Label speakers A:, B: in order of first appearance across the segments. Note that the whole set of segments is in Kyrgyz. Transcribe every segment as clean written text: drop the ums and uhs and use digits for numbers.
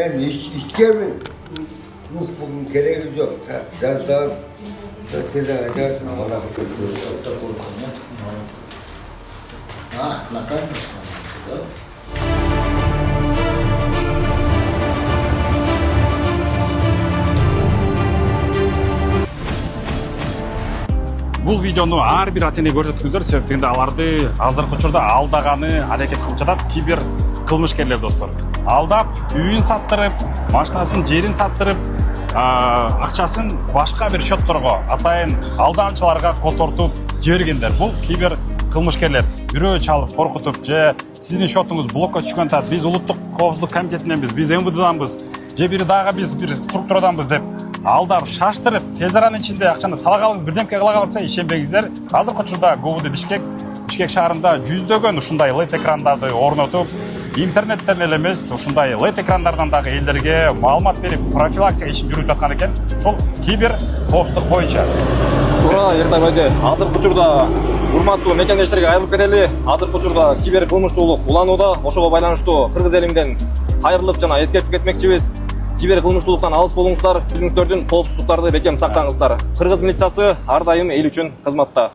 A: Ben içkemin bugün gereği yok. Birazdan ötede edersin bana.
B: La carne está.
C: Бул видеону ар бир ата эне көрсөткүңүздөр, себептен аларды азыркы учурда алдаганы аракет кылып жатат кибер кылмышкерлер достор. Алдап, үйүн саттырып, машинасын, жерин саттырып, акчасын башка бир счетторго, атайын алдамчыларга котортуп жибергендер. Бул кибер кылмышкерлер бирөө чалып, коркутуп же сиздин счетуңуз блокко түшкөн тат, биз улуттук коопсуздук комитетиненбиз, биз МВДданбыз, же бир дагы биз бир структураданбыз деп алдап, шаштырып, тез аранын ичинде акчаны сала калыңыз, бирдемке кыла калса, ишенбеңиздер. Азыркы учурда ГУВД Бишкек шаарында жүздөгөн ушундай LED экрандарды орнотуп, интернеттен эле эмес, ушундай LED экрандардан дагы элдерге маалымат берип, профилактика ишин жүрүп жаткан экен. Ошол кибер коопсуздук боюнча.
D: Сура Эртай байде, азыркы учурда урматтуу мекендештерге айрылып кетели. Азыркы учурда кибер кылмыштуулук уланууда. Ошого байланыштуу кыргыз элиңден кайрылып жана эскертип кетмекчибиз. Кибер кылмыштуулуктан алыс болуңуздар, өзүңүздөрдүн коопсуздуктарды бекем сактаңыздар. Кыргыз милициясы ар дайым эл үчүн кызматта.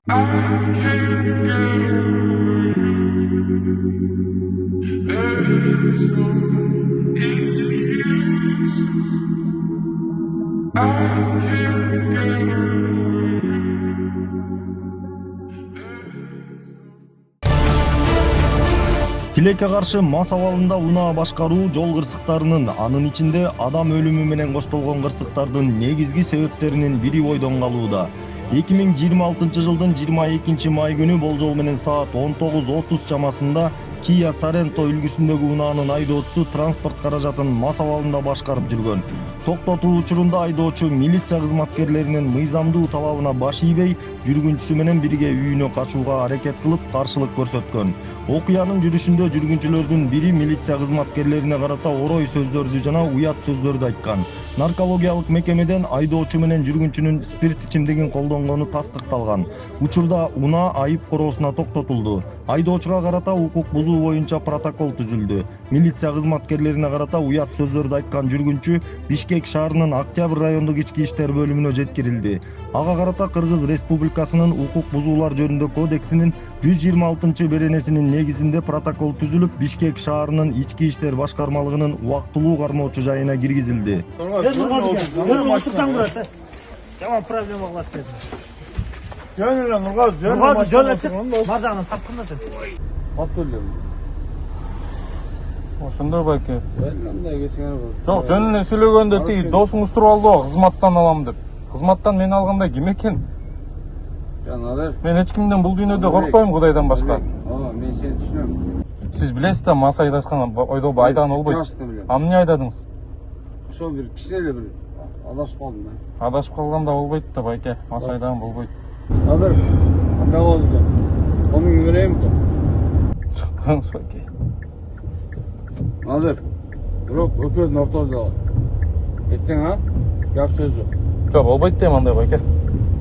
E: Тилекке каршы мас абалында унаа башкаруу жол кырсыктарынын, анын ичинде адам өлүмү менен коштолгон кырсыктардын негизги себептеринин бири бойдон калууда. 2026 жылдын 22 май күнү болжол менен саат 19:30 чамасында Kia Sorento үлгүсүндөгү унаанын айдоочусу транспорт каражатын мас абалында башкарып жүргөн. Токтотуу учурунда айдоочу милиция кызматкерлеринин мыйзамдуу талабына баш ийбей, жүргүнчүсү менен бирге үйүнө качууга аракет кылып, каршылык көрсөткөн. Окуянын жүрүшүндө жүргүнчүлөрдүн бири милиция кызматкерлерине карата орой сөздөрдү жана уят сөздөрдү айткан. Наркологиялык мекемеден айдоочу менен жүргүнчүнүн спирт ичимдигин колдонгону тастыкталган. Учурда унаа айып короосуна токтотулду. Айдоочуга карата укук бузуу боюнча протокол түзүлдү. Милиция кызматкерлерине карата уят сөздөрдү айткан жүргүнчү Бишкек шаарынын Октябрь райондук ички иштер бөлүмүнө жеткирилди. Ага карата Кыргыз Республикасынын укук бузуулар жөнүндө кодексинин 126 беренесинин негизинде протокол түзүлүп, Бишкек шаарынын ички иштер башкармалыгынын убактылуу кармоочу жайына киргизилди.
F: Жаман проблема кылат деп.
G: Жөн эле Нургаз,
F: Жөн чык. Бар жагынан тапканда сен.
G: Ат эле.
H: Ошондой байке.
G: Мындай кесиңер бар.
H: Жок, жөн эле сүйлөгөндө тиги досуңуз туруп алды го, кызматтан алам деп. Кызматтан мени алганда ким экен?
G: Жанагы.
H: Мен эч кимден бул дүйнөдө коркпойм, Кудайдан башка.
G: Мен сени түшүнөм.
H: Сиз билесиз да, мас айдашкан ойдо айдаган болбойт. А эмне айдадыңыз?
G: Ошол бир кичине эле бир адашып калдым мен.
H: Адашып калганда болбойт да байке, мас айдаган болбойт.
G: Азыр андабызды. Onu vereyim mi?
H: Чыкпаңыз байке.
G: Азыр. Бирок өкөздүн ортосунда. Ертең а? Гап сөз жок.
H: Жок, болбойт дейм андай байке.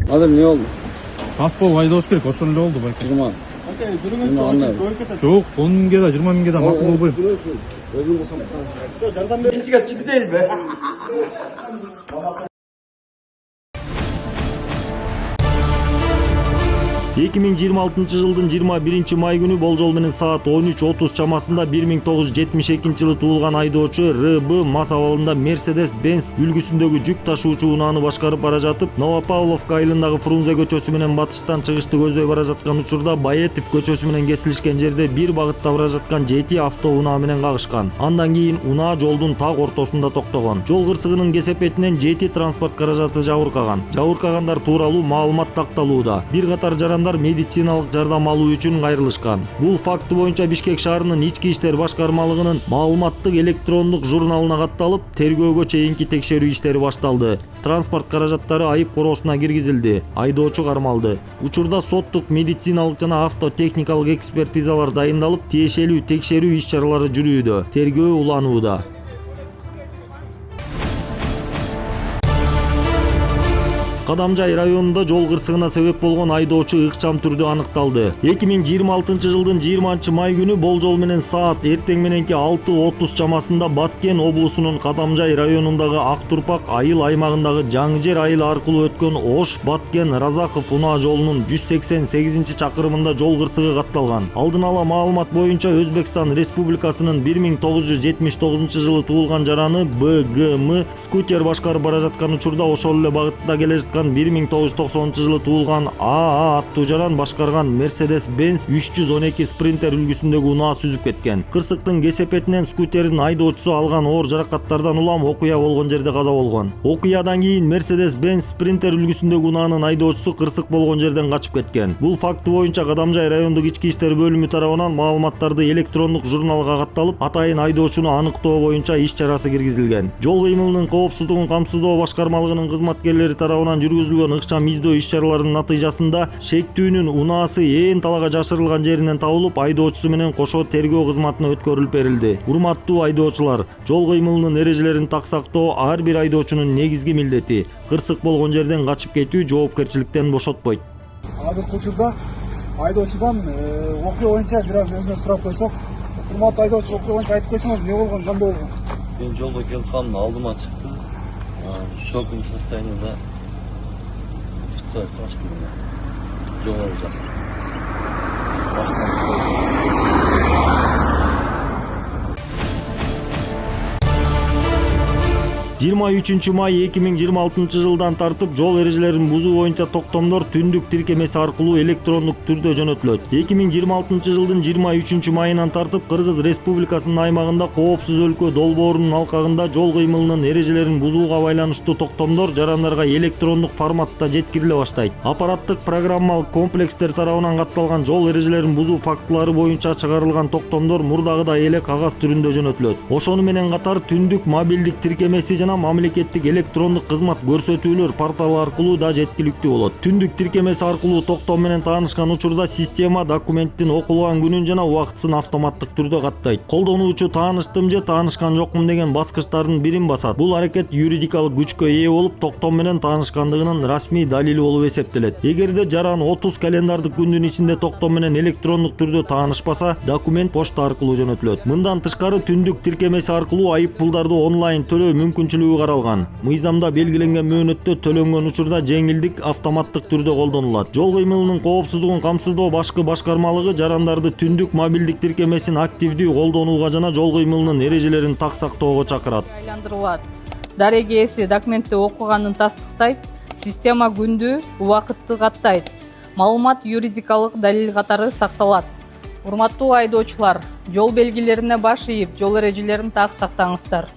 G: Азыр эмне болду?
H: Мас болуп айдош керек, ошол эле болду байке.
G: Жуман.
H: Жок, 10 миңге да, 20 миңге да макул болбойм.
G: Өзүң болсоң.
A: Жардам беричиге чип değil be.
E: 2026 жылдын 21 май күнү болжол менен саат 13:30 чамасында 1972 жылы туулган айдоочу РБ мас абалында Mercedes-Benz үлгүсүндөгү жүк ташуучу унааны башкарып бара жатып, Новопавловка айылындагы Фрунзе көчөсү менен батыштан чыгышты көздөй бара жаткан учурда Баетов көчөсү менен кесилишкен жерде бир багытта бара жаткан жети автоунаа менен кагышкан. Андан кийин унаа жолдун так ортосунда токтогон. Жол кырсыгынын кесепетинен жети транспорт каражаты жабыркаган. Жабыркагандар тууралуу маалымат такталууда. Бир катар жарандар медициналык жардам алуу үчүн кайрылышкан. Бул факты боюнча Бишкек шаарынын ички иштер башкармалыгынын маалыматтык электрондук журналына катталып, тергөөгө чейинки текшерүү иштери башталды. Транспорт каражаттары айып короосуна киргизилди. Айдоочу кармалды. Учурда соттук, медициналык жана автотехникалык экспертизалар дайындалып, тиешелүү текшерүү иш-чаралары жүрүүдө. Тергөө уланууда. Кадамжай районунда жол кырсыгына себеп болгон айдоочу ыкчам түрдө аныкталды. 2026-жылдын 20 май күнү болжол менен саат эртең мененки 6:30 чамасында Баткен облусунун Кадамжай районундагы Ак Турпак айыл аймагындагы Жаңы жер айылы аркылуу өткөн Ош Баткен Разаков унаа жолунун 188-чакырымында жол кырсыгы катталган. Алдын ала маалымат боюнча Өзбекстан Республикасынын 1979-жылы туулган жараны БГМ скутер башкарып бара жаткан учурда ошол эле багытта келе жаткан 1990-жылы туулган АА аттуу жаран башкарган Mercedes-Benz 312 спринтер үлгүсүндөгү унаа сүзүп кеткен. Кырсыктын кесепетинен скутердин айдоочусу алган оор жаракаттардан улам окуя болгон жерде каза болгон. Окуядан кийин Mercedes-Benz спринтер үлгүсүндөгү унаанын айдоочусу кырсык болгон жерден качып кеткен. Бул факты боюнча Кадамжай райондук ички иштер бөлүмү тарабынан маалыматтарды электрондук журналга катталып, атайын айдоочуну аныктоо боюнча иш чарасы киргизилген. Жол кыймылынын коопсуздугун камсыздоо башкармалыгынын кызматкерлери тарабынан жүргүзүлгөн ыкчам издөө иш чараларынын натыйжасында шектүүнүн унаасы ээн талага жашырылган жеринен табылып, айдоочусу менен кошо тергөө кызматына өткөрүлүп берилди. Урматтуу айдоочулар, жол кыймылынын эрежелерин так сактоо ар бир айдоочунун негизги милдети. Кырсык болгон жерден качып кетүү жоопкерчиликтен бошотпойт.
B: Азыркы учурда айдоочудан окуя боюнча бир аз өзүнөн сурап койсок, урматтуу айдоочу, окуя боюнча айтып койсоңуз, эмне болгон, кандай болгон?
I: Мен жолдо келип калдым, алдыма чыкты. Шоковый состояниеда каштым жогору жак.
E: 23 май 2026-жылдан тартып жол эрежелерин бузуу боюнча токтомдор түндүк тиркемеси аркылуу электрондук түрдө жөнөтүлөт. 2026-жылдын 23 майынан тартып Кыргыз Республикасынын аймагында коопсуз өлкө долбоорунун алкагында жол кыймылынын эрежелерин бузууга байланыштуу токтомдор жарандарга электрондук форматта жеткириле баштайт. Аппараттык программалык комплекстер тарабынан катталган жол эрежелерин бузуу фактылары боюнча чыгарылган токтомдор мурдагыдай эле кагаз түрүндө жөнөтүлөт. Ошону менен катар түндүк мобилдик тиркемеси жана мамлекеттик электрондук кызмат көрсөтүүлөр порталы аркылуу да жеткиликтүү болот. Түндүк тиркемеси аркылуу токтом менен таанышкан учурда система документтин окулган күнүн жана убактысын автоматтык түрдө каттайт. Колдонуучу тааныштым же таанышкан жокмун деген баскычтардын бирин басат. Бул аракет юридикалык күчкө ээ болуп, токтом менен таанышкандыгынын расмий далили болуп эсептелет. Эгерде жаран 30 календардык күндүн ичинде токтом менен электрондук түрдө таанышпаса, документ почта аркылуу жөнөтүлөт. Мындан тышкары түндүк тиркемеси аркылуу айып пулдарды онлайн төлөө мүмкүнчүлүгү каралган. Мыйзамда белгиленген мөөнөттө төлөнгөн учурда жеңилдик автоматтык түрдө колдонулат. Жол кыймылынын коопсуздугун камсыздоо башкы башкармалыгы жарандарды түндүк мобилдик тиркемесин активдүү колдонууга жана жол кыймылынын эрежелерин так сактоого чакырат.
J: Айландырылат. Дарегеси документти окуганын тастыктайт. Система күндү, убакытты каттайт. Маалымат юридикалык далил катары сакталат. Урматтуу айдоочулар, жол белгилерине баш ийип, жол эрежелерин так сактаңыздар.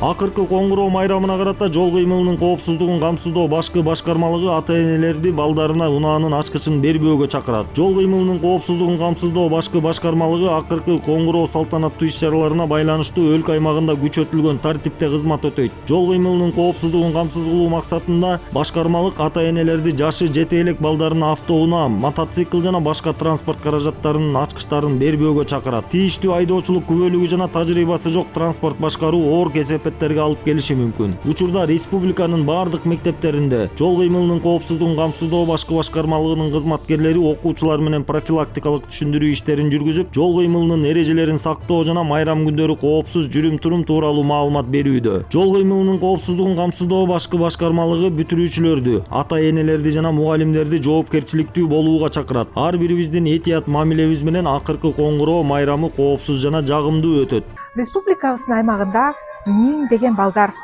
E: Акыркы коңгуроо майрамына карата жол кыймылынын коопсуздугун камсыздоо башкы башкармалыгы ата-энелерди балдарына унаанын ачкычын бербөөгө чакырат. Жол кыймылынын коопсуздугун камсыздоо башкы башкармалыгы акыркы коңгуроо салтанаттуу иш-чараларына байланыштуу өлкө аймагында күчөтүлгөн тартипте кызмат өтөйт. Жол кыймылынын коопсуздугун камсыз кылуу максатында башкармалык ата-энелерди жашы жете элек балдарына автоунаа, мотоцикл жана башка транспорт каражаттарынын ачкычтарын бербөөгө чакырат. Тийиштүү айдоочулук күбөлүгү жана тажрыйбасы жок транспорт башкаруу оор кесепеттерге алып келиши мүмкүн. Учурда республиканын бардык мектептеринде жол кыймылынын коопсуздугун камсыздоо башкы башкармалыгынын кызматкерлери окуучулар менен профилактикалык түшүндүрүү иштерин жүргүзүп, жол кыймылынын эрежелерин сактоо жана майрам күндөрү коопсуз жүрүм-турум тууралуу маалымат берүүдө. Жол кыймылынын коопсуздугун камсыздоо башкы башкармалыгы бүтүрүүчүлөрдү, ата-энелерди жана мугалимдерди жоопкерчиликтүү болууга чакырат. Ар бирибиздин этият мамилебиз менен акыркы коңгуроо майрамы коопсуз жана жагымдуу өтөт.
K: Республикабыздын аймагында миңдеген балдар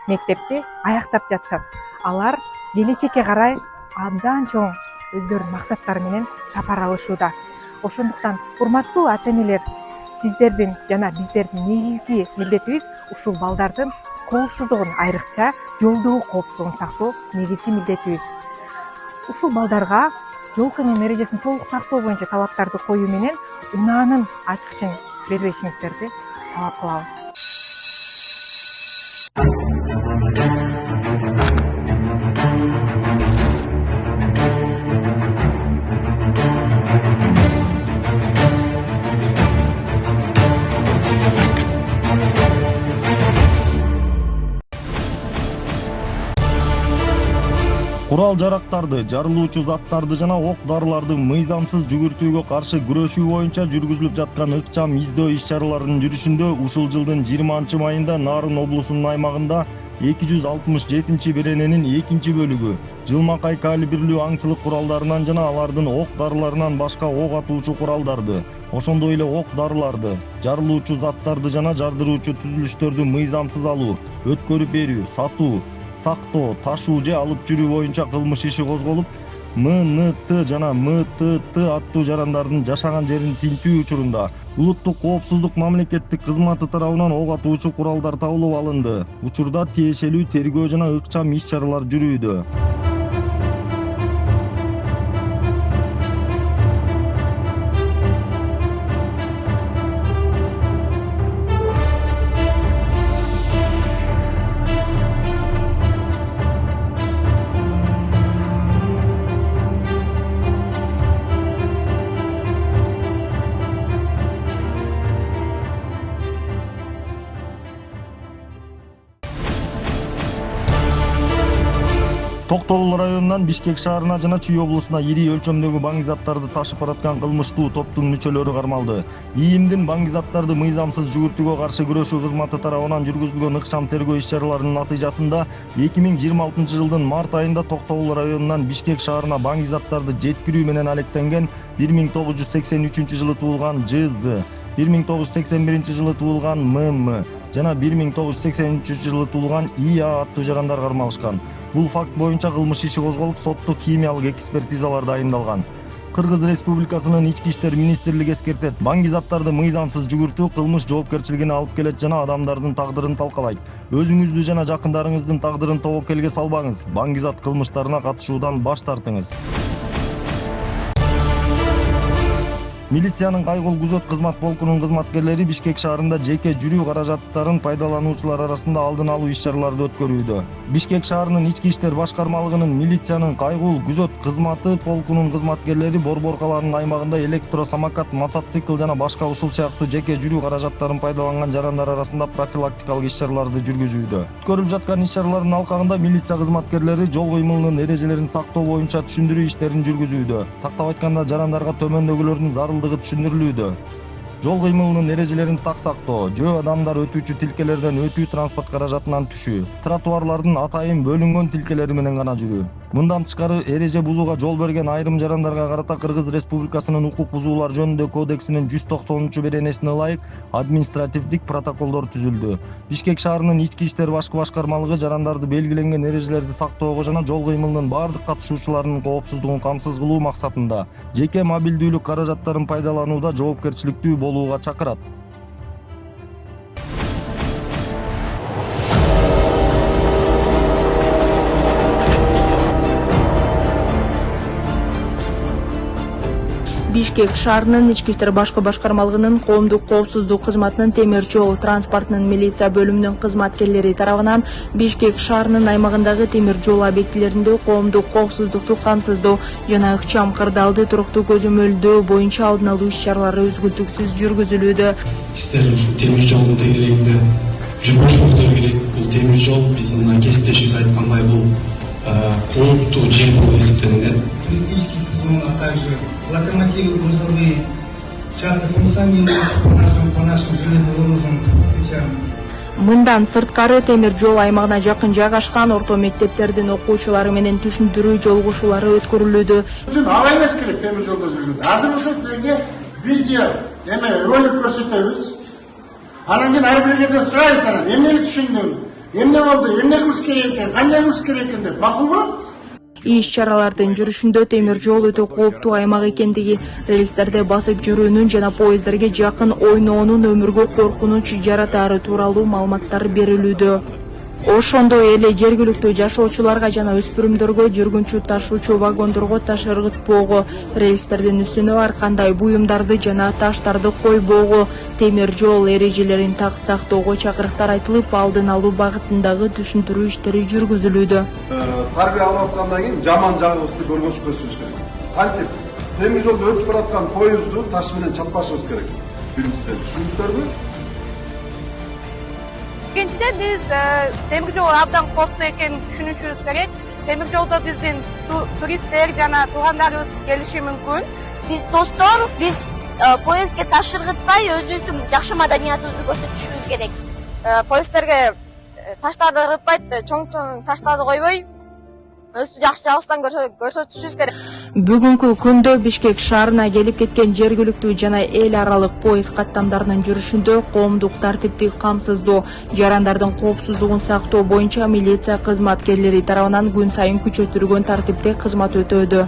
K: мектепти аяктап жатышат. Алар келечекке карай абдан чоң өздөрүнүн максаттары менен сапар алышууда. Ошондуктан урматтуу ата-энелер, сиздердин жана биздердин негизги милдетибиз ушул балдардын коопсуздугун, айрыкча жолдогу коопсуздугун сактоо негизги милдетибиз. Ушул балдарга жол кыймыл эрежесин толук сактоо боюнча талаптарды коюу менен унаанын ачкычын бербешиңиздерди талап кылабыз.
E: курал жарактарды, жарылуучу заттарды жана ок дарыларды мыйзамсыз жүгүртүүгө каршы күрөшүү боюнча жүргүзүлүп жаткан ыкчам издөө иш-чараларынын жүрүшүндө ушул жылдын 20-майында Нарын облусунун аймагында 267-берененин 2-бөлүгү жылмакай калибрлүү аңчылык куралдарынан жана алардын ок дарыларынан башка ок атуучу куралдарды, ошондой эле ок дарыларды, жарылуучу заттарды жана жардыруучу түзүлүштөрдү мыйзамсыз алуу, өткөрүп берүү, сатуу, сактоо, ташуу же алып жүрүү боюнча кылмыш иши козголуп, МНТ жана МТТ аттуу жарандардын жашаган жерин тинтүү учурунда улуттук коопсуздук мамлекеттик кызматы тарабынан ок атуучу куралдар табылып алынды. Учурда тиешелүү тергөө жана ыкчам иш-чаралар жүрүүдө. Токтогул районунан Бишкек шаарына жана Чүй облусуна ири өлчөмдөгү баңги заттарды ташып бараткан кылмыштуу топтун мүчөлөрү кармалды. ИИМдин баңги заттарды мыйзамсыз жүгүртүүгө каршы күрөшүү кызматы тарабынан жүргүзүлгөн ыкчам тергөө иш-чараларынын натыйжасында 2026 жылдын март айында Токтогул районунан Бишкек шаарына баңги заттарды жеткирүү менен алектенген 1983 жылы туулган ЖЗ, 1981 жылы туулган ММ жана 1983 жылы туулган ИА аттуу жарандар кармалышкан. Бул факт боюнча кылмыш иши козголуп, соттук химиялык экспертизалар дайындалган. Кыргыз Республикасынын Ички иштер министрлиги эскертет, баңги заттарды мыйзамсыз жүгүртүү кылмыш жоопкерчилигине алып келет жана адамдардын тагдырын талкалайт. Өзүңүздү жана жакындарыңыздын тагдырын тобокелге салбаңыз. Баңги зат кылмыштарына катышуудан баш тартыңыз. Милициянын кайгыл күзөт кызмат полкунун кызматкерлери Бишкек шаарында жеке жүрүү каражаттарын пайдалануучулар арасында алдын алуу иш-чараларды өткөрүүдө. Бишкек шаарынын Ички иштер башкармалыгынын милициянын кайгыл күзөт кызматы полкунун кызматкерлери Борбор калаанын аймагында электросамокат, мотоцикл жана башка ушул сыяктуу жеке жүрүү каражаттарын пайдаланган жарандар арасында профилактикалык иш-чараларды жүргүзүүдө. Өткөрүлүп жаткан иш-чаралардын алкагында милиция кызматкерлери жол кыймылынын эрежелерин сактоо боюнча түшүндүрүү иштерин жүргүзүүдө. Тактап айтканда, жарандарга төмөндөгүлөрдүн зарылдыгы түшүндүрүлүүдө. Жол кыймылынын эрежелерин так сактоо, жөө адамдар өтүүчү тилкелерден өтүү, транспорт каражатынан түшүү, тротуарлардын атайын бөлүнгөн тилкелери менен гана жүрүү. Мындан тышкары эреже бузууга жол берген айрым жарандарга карата Кыргыз Республикасынын укук бузуулар жөнүндө кодексинин 190-беренесине ылайык административдик протоколдор түзүлдү. Бишкек шаарынын Ички иштер башкармалыгы жарандарды белгиленген эрежелерди сактоого жана жол кыймылынын бардык катышуучуларынын коопсуздугун камсыз кылуу максатында жеке мобилдүүлүк каражаттарын пайдаланууда жоопкерчиликтүү болууга чакырат.
L: Бишкек шаарынын Ички иштер башкармалыгынын коомдук коопсуздук кызматынын темир жол транспортунун милиция бөлүмүнүн кызматкерлери тарабынан Бишкек шаарынын аймагындагы темир жол объектилеринде коомдук коопсуздукту камсыздоо жана ыкчам кырдаалды туруктуу көзөмөлдөө боюнча алдын алуу иш-чаралары үзгүлтүксүз жүргүзүлүүдө.
M: Сиздер ушул темир жолдун тегерегинде жүрбөшүңүздөр керек. Бул темир жол биздин кесиптешибиз айткандай бул кооптуу жер болуп эсептелинет.
N: Туристический сезон, а также локомотивы грузовые часто функционируют по нашим железнодорожным путям.
L: Мындан сырткары темир жол аймагына жакын жайгашкан орто мектептердин окуучулары менен түшүндүрүү жолугушуулары өткөрүлүүдө.
B: Алай эмес керек темир жолдо жүргөндө. Азыр болсо силерге видео, ролик көрсөтөбүз. Анан кийин ар бир жерде сурайбыз анан эмнени түшүндүң, эмне болду, эмне кылыш керек экен, кандай кылыш керек экен деп. Макулбу?
L: Иш-чаралардын жүрүшүндө темир жол өтө кооптуу аймак экендиги, рельстерде басып жүрүүнүн жана поездерге жакын ойноонун өмүргө коркунуч жаратаары тууралуу маалыматтар берилүүдө. Ошондой эле жергиликтүү жашоочуларга жана өспүрүмдөргө жүргүнчү ташуучу вагондорго таш ыргытпоого, рельстердин үстүнө ар кандай буюмдарды жана таштарды койбоого, темир жол эрежелерин так сактоого чакырыктар айтылып, алдын алуу багытындагы түшүндүрүү иштери жүргүзүлүүдө.
B: Тарбия алып аткандан кийин жаман жагыбызды көргөзбөшүбүз керек. Кантип темир жолдо өтүп бараткан поездду таш менен чаппашыбыз керек. Биринчиден, түшүндүңүздөрбү?
K: Экинчиден биз темир жол абдан кооптуу экенин түшүнүшүбүз керек.
O: темир жолдо биздин туристтер жана туугандарыбыз келиши мүмкүн.
P: Биз достор, биз поездге ташыргытпай өзүбүздүн жакшы маданиятыбызды көрсөтүшүбүз керек.
O: Поездтерге таштарды ыргытпай, чоң таштарды койбой, өзүбүздү жакшы жагыбыздан көрсөтүшүбүз керек.
L: Бүгүнкү күндө Бишкек шаарына келип кеткен жергиликтүү жана эл аралык поезд каттамдарынын жүрүшүндө коомдук тартипти камсыздоо, жарандардын коопсуздугун сактоо боюнча милиция кызматкерлери тарабынан күн сайын күчөтүлгөн тартипте кызмат өтөөдө.